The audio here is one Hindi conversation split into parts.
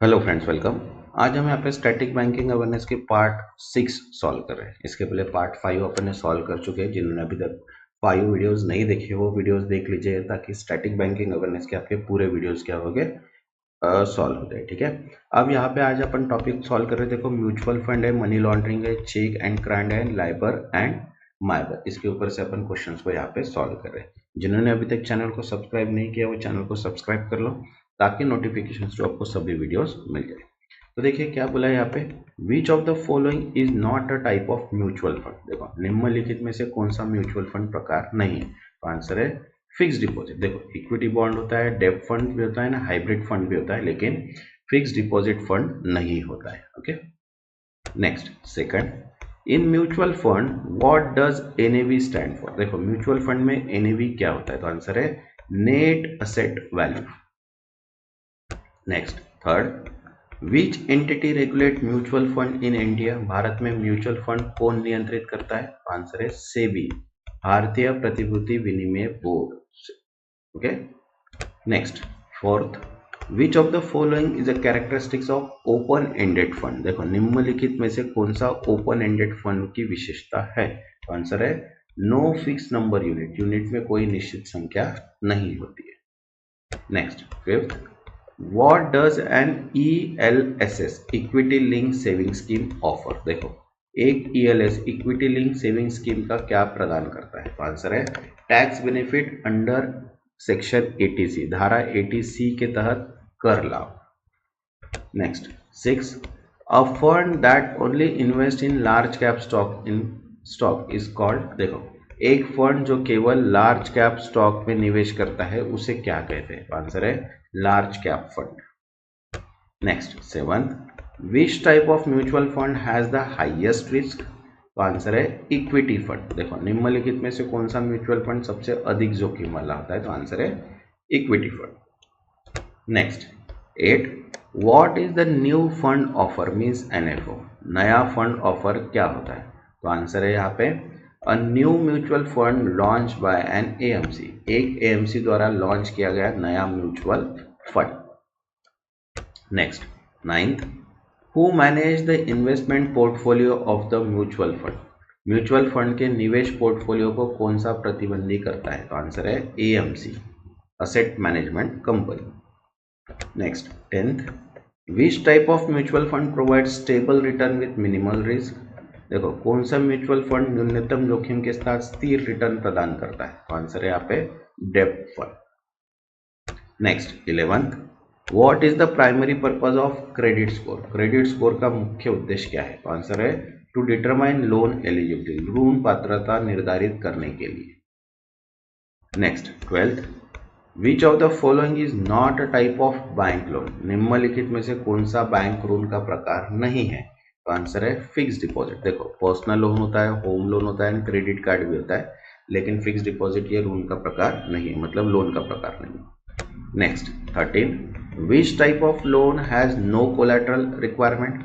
Hello friends, welcome. आज हम यहाँ पे स्टैटिक बैंकिंग अवेयरनेस के पार्ट 6 सॉल्व कर रहे हैं। इसके पहले पार्ट 5 अपन ने सॉल्व कर चुके हैं। जिन्होंने अभी तक 5 वीडियोस नहीं देखे वो वीडियोस देख लीजिए, ताकि स्टैटिक बैंकिंग अवेयरनेस के आपके पूरे वीडियोस क्या हो गए सॉल्व हो जाए। ठीक है, अब यहाँ पे आज अपन टॉपिक सॉल्व कर रहे हैं। देखो, म्यूचुअल फंड है, मनी लॉन्ड्रिंग है, चेक एंड क्राइम है, लाइबर एंड माइबर। इसके ऊपर से अपन क्वेश्चंस को यहाँ पे सॉल्व कर रहे हैं। जिन्होंने अभी तक चैनल को सब्सक्राइब नहीं किया वो चैनल को सब्सक्राइब कर लो, ताकि नोटिफिकेशन जो आपको सभी वीडियोस मिल जाए। तो देखिए क्या बोला है यहाँ पे, विच of the following is not a type of mutual fund. देखो, निम्नलिखित में से कौन सा म्यूचुअल फंड प्रकार नहीं है। तो आंसर है फिक्स डिपॉजिट। देखो, इक्विटी बॉन्ड होता है, डेब्ट फंड भी होता है ना, हाइब्रिड फंड भी होता है, लेकिन फिक्स डिपॉजिट फंड नहीं होता है। Okay, next second, in mutual fund what does NAV stand for. देखो, म्यूचुअल फंड में एनएवी क्या होता है। तो आंसर है net asset value. Next third, which entity regulate mutual fund in India. भारत में म्यूचुअल फंड कौन नियंत्रित करता है। आंसर है सेबी, भारतीय प्रतिभूति विनिमय board. Okay, next fourth, which of the following is a characteristics of open ended fund. देखो, निम्नलिखित में से कौन सा ओपन एंडेड फंड की विशेषता है। तो आंसर है no fix number unit, unit में कोई निश्चित संख्या नहीं होती है। Next fifth, What does an ELSS equity link saving scheme offer. देखो, एक ELS equity link saving scheme का क्या प्रदान करता है। तो आंसर है tax benefit under section 80C, धारा 80C के तहत कर लाभ। Next six, a fund that only invest in large cap stock is called. देखो, एक फंड जो केवल लार्ज कैप स्टॉक में निवेश करता है उसे क्या कहते हैं। आंसर है large cap fund. Next seventh, which type of mutual fund has the highest risk. तो आंसर है इक्विटी फंड। देखो, निम्नलिखित में से कौन सा म्यूचुअल फंड सबसे अधिक जोखिम वाला होता है। तो आंसर है equity fund. Next eight, what is the new fund offer means NFO। नया फंड ऑफर क्या होता है। तो आंसर है यहाँ पे a new mutual fund launch by an AMC, एक AMC द्वारा लॉन्च किया गया नया mutual fund. Next ninth, who manage the investment portfolio of the mutual fund. Mutual fund के निवेश पोर्टफोलियो को कौन सा प्रतिबंधी करता है। तो आंसर है AMC, asset management company. Next tenth, which type of mutual fund provide stable return with minimal risk. देखो, कौन सा म्यूचुअल फंड न्यूनतम जोखिम के साथ स्थिर रिटर्न प्रदान करता है। तो आंसर है यहाँ पे डेब्ट fund. Next 11th, what is the primary purpose of credit score. Credit score का मुख्य उद्देश्य क्या है। तो आंसर है टू डिटरमाइन लोन एलिजिबिलिटी, ऋण पात्रता निर्धारित करने के लिए। Next 12th, which of the following is not a type of bank loan. निम्नलिखित में से कौन सा बैंक ऋण का प्रकार नहीं है। तो आंसर है फिक्स डिपॉजिट। देखो, पर्सनल लोन होता है, होम लोन होता है, क्रेडिट कार्ड भी होता है, लेकिन फिक्स डिपॉजिट ये ऋण का प्रकार नहीं है, मतलब लोन का प्रकार नहीं है। Next 13, which type of loan has no collateral requirement.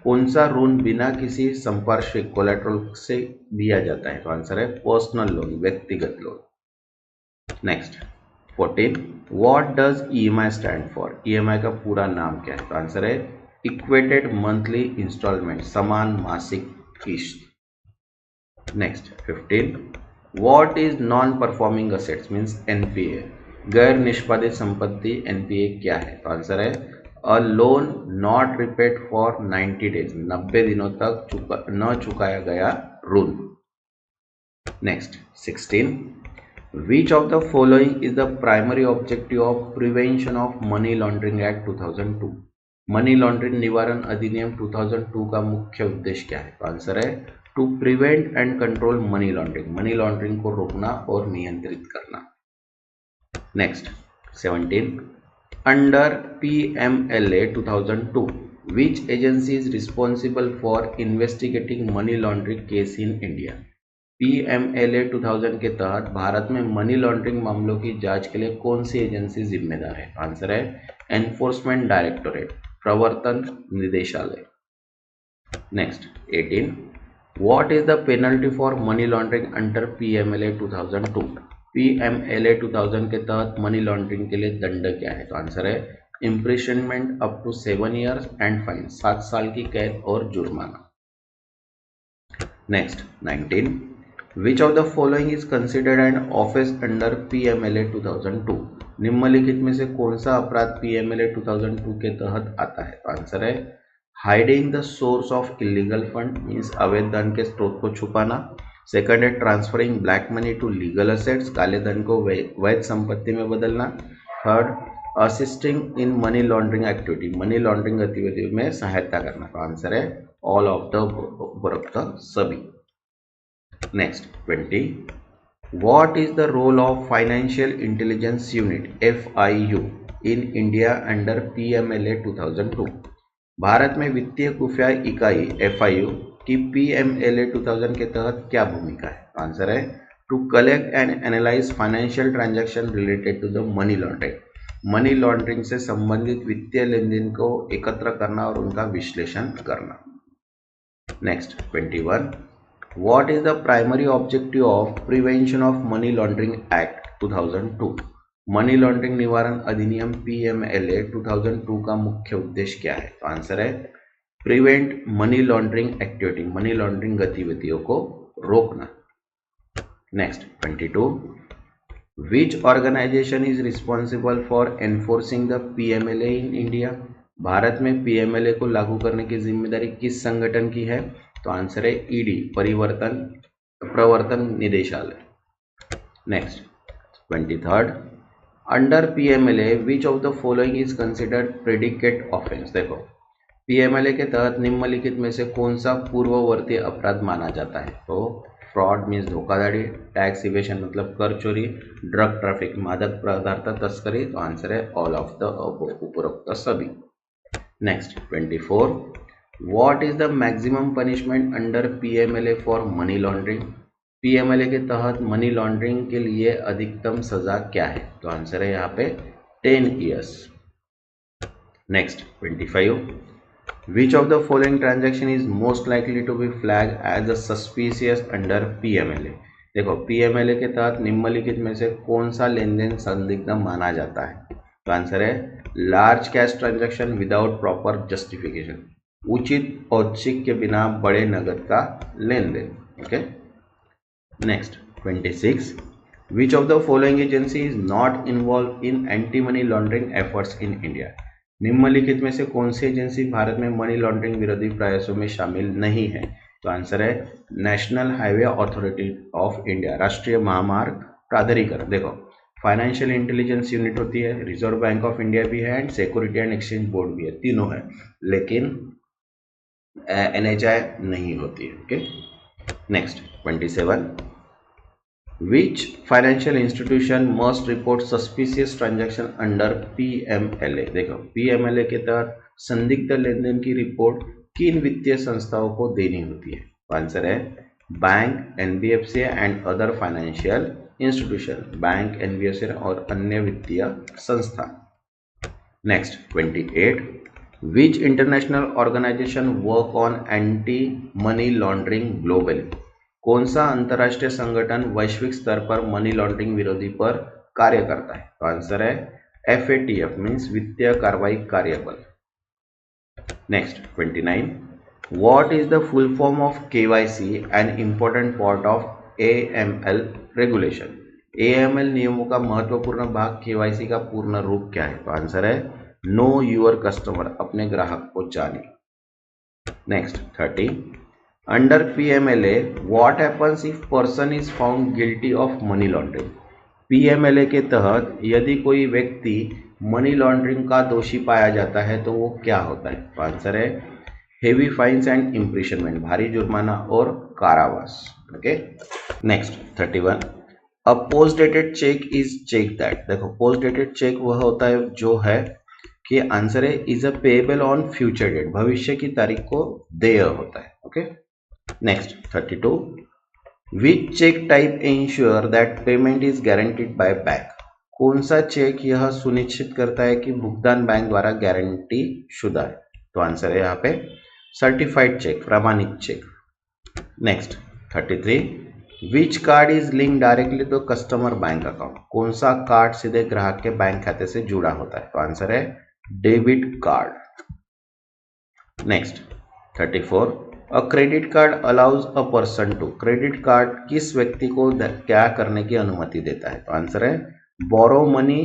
कौन सा ऋण बिना किसी संपार्श्विक कोलैटरल से दिया जाता है। तो आंसर है पर्सनल लोन, व्यक्तिगत loan. Next 14, what does EMI stand for. EMI का पूरा नाम क्या है। तो आंसर है इक्वेटेड मंथली इंस्टॉलमेंट, समान मासिक किस्त। Next 15, what is non performing assets means NPA। गैर निष्पादित संपत्ति NPA क्या है। तो आंसर है a loan not repaid for 90 days, 90 दिनों तक न चुकाया गया ऋण। Next 16, Which of the following is the primary objective of Prevention of Money Laundering Act 2002? Money laundering निवारण अधिनियम 2002 का मुख्य उद्देश्य क्या है। तो आंसर है to prevent and control money laundering, money laundering को रोकना और नियंत्रित करना। Next 17, under PMLA 2002 which agency is responsible for investigating money laundering case in India। PMLA 2000 के तहत भारत में मनी लॉन्ड्रिंग मामलों की जांच के लिए कौन सी एजेंसी जिम्मेदार है। आंसर है एनफोर्समेंट डायरेक्टोरेट, प्रवर्तन निदेशालय। Next 18, what is the penalty for money laundering under PMLA 2002। PMLA 2000 के तहत मनी लॉन्ड्रिंग के लिए दंड क्या है। तो आंसर है imprisonment up to 7 years and fine, 7 साल की कैद और जुर्माना। Next 19, which of the following is considered an offence under PMLA 2002, निम्नलिखित में से कौन सा अपराध पीएमएलए 2002 के तहत आता है? तो आंसर है hiding the source of illegal fund, means अवैध धन के स्रोत को छुपाना। सेकंड है transferring black money to legal assets, काले धन को वैध संपत्ति में बदलना। Third assisting in money laundering activity, money laundering गतिविधियों में सहायता करना। तो आंसर है ऑल ऑफ द उपरोक्त सभी। Next 20, what is the role of financial intelligence unit FIU in India under PMLA 2002, भारत में वित्तीय खुफिया इकाई FIU की पीएमएलए 2000 के तहत क्या भूमिका है? आंसर है to collect and analyse financial transaction related to the money laundering, money laundering से संबंधित वित्तीय लेन देन को एकत्र करना और उनका विश्लेषण करना। Next 21, what is the primary objective of prevention of money laundering act 2002, money laundering निवारण अधिनियम पीएमएलए 2002 का मुख्य उद्देश्य क्या है? तो आंसर है prevent money laundering activity, money laundering गतिविधियों को रोकना। Next 22, which organisation is responsible for enforcing the PMLA in India, भारत में पीएमएलए को लागू करने की जिम्मेदारी किस संगठन की है? तो आंसर है ईडी, प्रवर्तन निदेशालय। Next 23, under PMLA which of the following is considered predicate offence, देखो पीएमएलए के तहत निम्नलिखित में से कौन सा पूर्ववर्ती अपराध माना जाता है? तो फ्रॉड मीन्स धोखाधड़ी, टैक्स इवेशन मतलब कर चोरी, ड्रग ट्रैफिक मादक पदार्थ तस्करी। तो आंसर है ऑल ऑफ द उपरोक्त सभी। Next 24, what is the maximum punishment under PMLA for money laundering, PMLA के तहत मनी लॉन्ड्रिंग के लिए अधिकतम सजा क्या है? तो आंसर है यहाँ पे 10 years. Next 25, which of the following transaction is most likely to be flag as a suspicious under PMLA, देखो पीएमएलए के तहत निम्नलिखित में से कौन सा लेन देन संदिग्ध माना जाता है? तो आंसर है large cash transaction without proper justification, उचित औचित्य के बिना बड़े नगद का लेन देन। Okay. Next 26, which of the following agency is not involve in anti money laundering efforts in India, निम्नलिखित में से कौन सी एजेंसी भारत में मनी लॉन्ड्रिंग विरोधी प्रयासों में शामिल नहीं है? तो आंसर है national highway authority of India, राष्ट्रीय महामार्ग प्राधिकरण। देखो फाइनेंशियल इंटेलिजेंस यूनिट होती है, रिजर्व बैंक ऑफ इंडिया भी है and security and exchange board भी है, तीनों है, लेकिन NHI नहीं होती है। Okay. Next 27, which financial institution must report suspicious transaction under PMLA, देखो PMLA के तहत संदिग्ध लेन देन की रिपोर्ट किन वित्तीय संस्थाओं को देनी होती है? आंसर है bank, NBFC and other financial institution, bank, NBFC और अन्य वित्तीय संस्था। Next 28, which international organisation work on anti money laundering globally, कौन सा अंतर्राष्ट्रीय संगठन वैश्विक स्तर पर मनी लॉन्ड्रिंग विरोधी पर कार्य करता है? तो आंसर है FATF मीन्स वित्तीय कार्रवाई कार्यबल। Next 29, what is the full form of KYC an important part of AML regulation, AML नियमों का महत्वपूर्ण भाग KYC का पूर्ण रूप क्या है? तो आंसर है नो यूर कस्टमर, अपने ग्राहक को जाने। Next 30, under PMLA what happens if person is found guilty of money laundering, PMLA के तहत यदि कोई व्यक्ति मनी लॉन्ड्रिंग का दोषी पाया जाता है तो वो क्या होता है? तो आंसर है हेवी फाइन्स एंड इम्प्रिजनमेंट, भारी जुर्माना और कारावास। Okay. Next 31, a post dated cheque is cheque that, देखो पोस्ट डेटेड चेक वह होता है जो है कि आंसर है is a payable on future date, भविष्य की तारीख को देय होता है। Okay. Next 32, which cheque type ensure that payment is guaranteed by bank, कौन सा चेक यह सुनिश्चित करता है कि भुगतान बैंक द्वारा गारंटी शुदा है? तो आंसर है यहाँ पे सर्टिफाइड चेक, प्रमाणित cheque. Next 33, which card is link directly to customer bank account, कौन सा कार्ड सीधे ग्राहक के बैंक खाते से जुड़ा होता है? तो आंसर है debit card. Next 34, a credit card allows a person to, credit card किस व्यक्ति को क्या करने की अनुमति देता है? तो आंसर है borrow money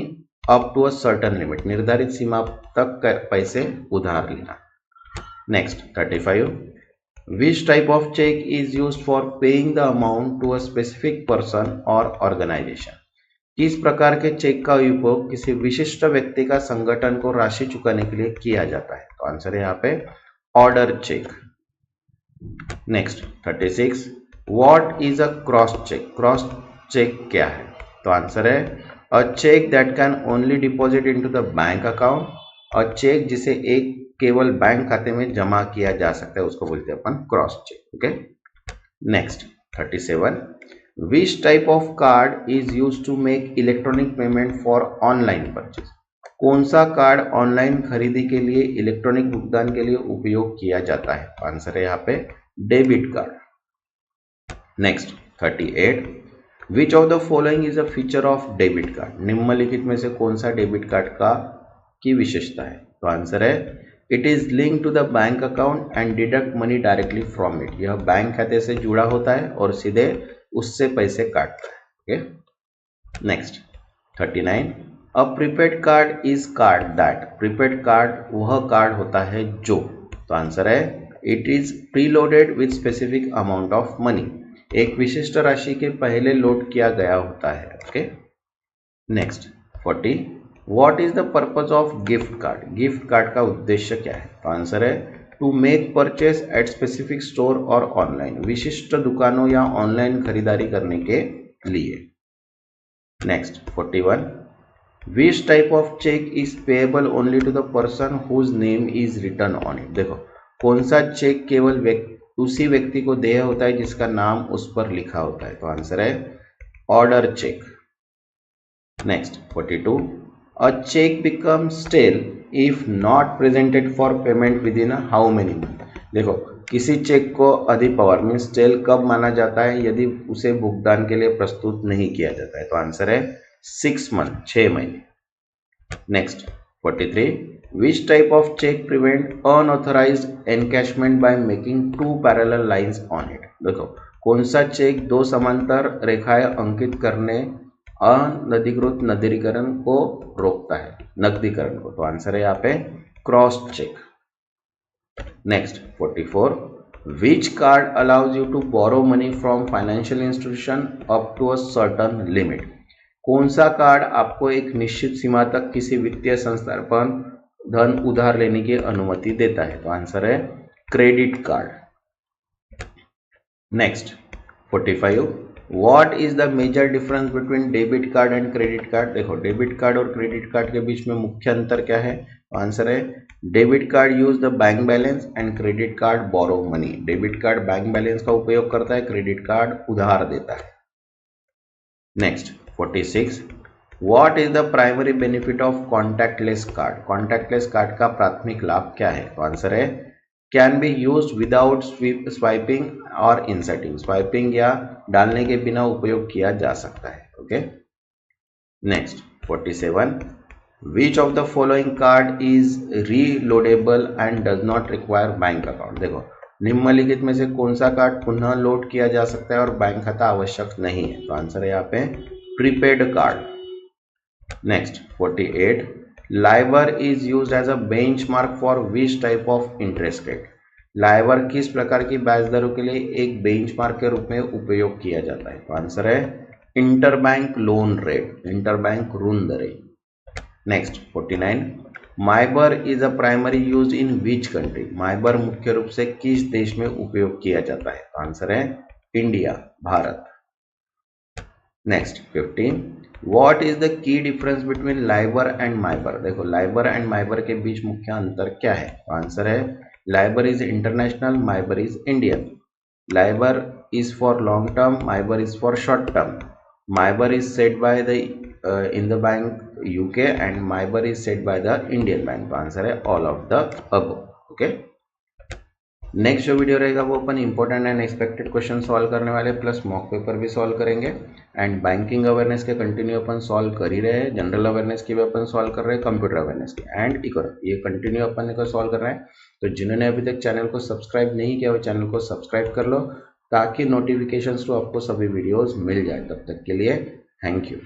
up to a certain limit, निर्धारित सीमा तक पैसे उधार लेना। Next 35, which type of check is used for paying the amount to a specific person or organization? किस प्रकार के चेक का उपयोग किसी विशिष्ट व्यक्ति का संगठन को राशि चुकाने के लिए किया जाता है? तो आंसर है यहाँ पे order cheque. Next 36, what is a cross cheque, cross cheque क्या है? तो आंसर है a cheque that can only deposit into the bank account, और चेक जिसे एक केवल बैंक खाते में जमा किया जा सकता है उसको बोलते हैं अपन cross cheque. Okay. Next 37, which type of card is use to make electronic payment for online purchase? कौन सा कार्ड ऑनलाइन खरीदी के लिए, इलेक्ट्रॉनिक भुगतान के लिए उपयोग किया जाता है? आंसर है यहाँ पे debit card. Next 38, which of the following is a feature of debit card? निम्नलिखित में से कौन सा डेबिट कार्ड का की विशेषता है? तो आंसर है it is link to the bank account and deduct money directly from it, यह बैंक खाते से जुड़ा होता है और सीधे उससे पैसे काटता है। Okay. Next 39, a prepaid card is called that, prepaid card वह कार्ड होता है जो, तो आंसर है it is preloaded with specific amount of money, एक विशिष्ट राशि के पहले लोड किया गया होता है। Okay. Next 40, what is the purpose of gift card, gift card का उद्देश्य क्या है? तो आंसर है to make purchase at specific store और ऑनलाइन, विशिष्ट दुकानों या ऑनलाइन खरीदारी करने के लिए। Next 41, which type of cheque is payable only to the person whose name is written on it? देखो कौन सा चेक केवल उसी व्यक्ति को देय होता है जिसका नाम उस पर लिखा होता है? तो आंसर है order cheque. Next 42, a check becomes stale if not presented for payment within how many months? देखो किसी चेक को अधिपवर मीन स्टेल कब माना जाता है? यदि उसे भुगतान के लिए प्रस्तुत नहीं किया जाता है। तो आंसर है 6 मंथ, 6 महीने। Next 43, which type of cheque prevent unauthorised encashment by making 2 parallel lines on it? देखो कौन सा चेक 2 समांतर रेखाएं अंकित करने अनधिकृत नदीकरण को रोकता है, नकदीकरण को? तो आंसर है यहाँ पे cross cheque. Next 44, which card allows you to borrow money from financial institution up to a certain limit? कौन सा कार्ड आपको एक निश्चित सीमा तक किसी वित्तीय संस्थान पर धन उधार लेने की अनुमति देता है? तो आंसर है credit card. Next 45, what is the major difference between debit card and credit card? देखो डेबिट कार्ड और क्रेडिट कार्ड के बीच में मुख्य अंतर क्या है? आंसर है debit card use the bank balance and credit card borrow money, debit card bank balance का उपयोग करता है, क्रेडिट कार्ड उधार देता है। Next 46, what is the primary benefit of contactless card? Contactless card का प्राथमिक लाभ क्या है? तो आंसर है can be use without swiping और इंसर्टिंग, स्वाइपिंग या डालने के बिना उपयोग किया जा सकता है। Okay. Next 47, which of the following card is reloadable and does not require bank account? देखो निम्नलिखित में से कौन सा कार्ड पुनः लोड किया जा सकता है और बैंक खाता आवश्यक नहीं है? तो आंसर है यहाँ पे prepaid card. Next 48, LIBOR is used as a benchmark for which type of interest rate? LIBOR किस प्रकार की ब्याज दरों के लिए एक बेंचमार्क के रूप में उपयोग किया जाता है? तो आंसर है इंटरबैंक लोन रेट, इंटरबैंक ऋण दरें। Next 49, MIBOR is a primary use in which country? MIBOR मुख्य रूप से किस देश में उपयोग किया जाता है? तो आंसर है इंडिया, भारत। Next 15, what is the key difference between LIBOR and MIBOR? देखो लाइबर एंड माइबर के बीच मुख्य अंतर क्या है? तो आंसर है LIBOR is international, MIBOR is Indian. LIBOR is for long term, MIBOR is for short term. MIBOR is set by the in the bank UK and MIBOR is set by the Indian bank. तो आंसर है all of the above. Okay. Next जो वीडियो रहेगा वो अपन important and expected question solve करने वाले प्लस मॉक पेपर भी सॉल्व करेंगे। एंड बैंकिंग अवेयरनेस के कंटिन्यू अपन सॉल्व कर ही रहे हैं, जनरल अवेयरनेस की भी अपन सॉल्व कर रहे हैं, कंप्यूटर अवेयरनेस की एंड इकोनॉमी, ये कंटिन्यू अपन को सॉल्व कर रहे हैं। तो जिन्होंने अभी तक चैनल को सब्सक्राइब नहीं किया वो चैनल को सब्सक्राइब कर लो ताकि नोटिफिकेशन तो आपको सभी वीडियोज मिल जाए। तब तक के लिए थैंक यू।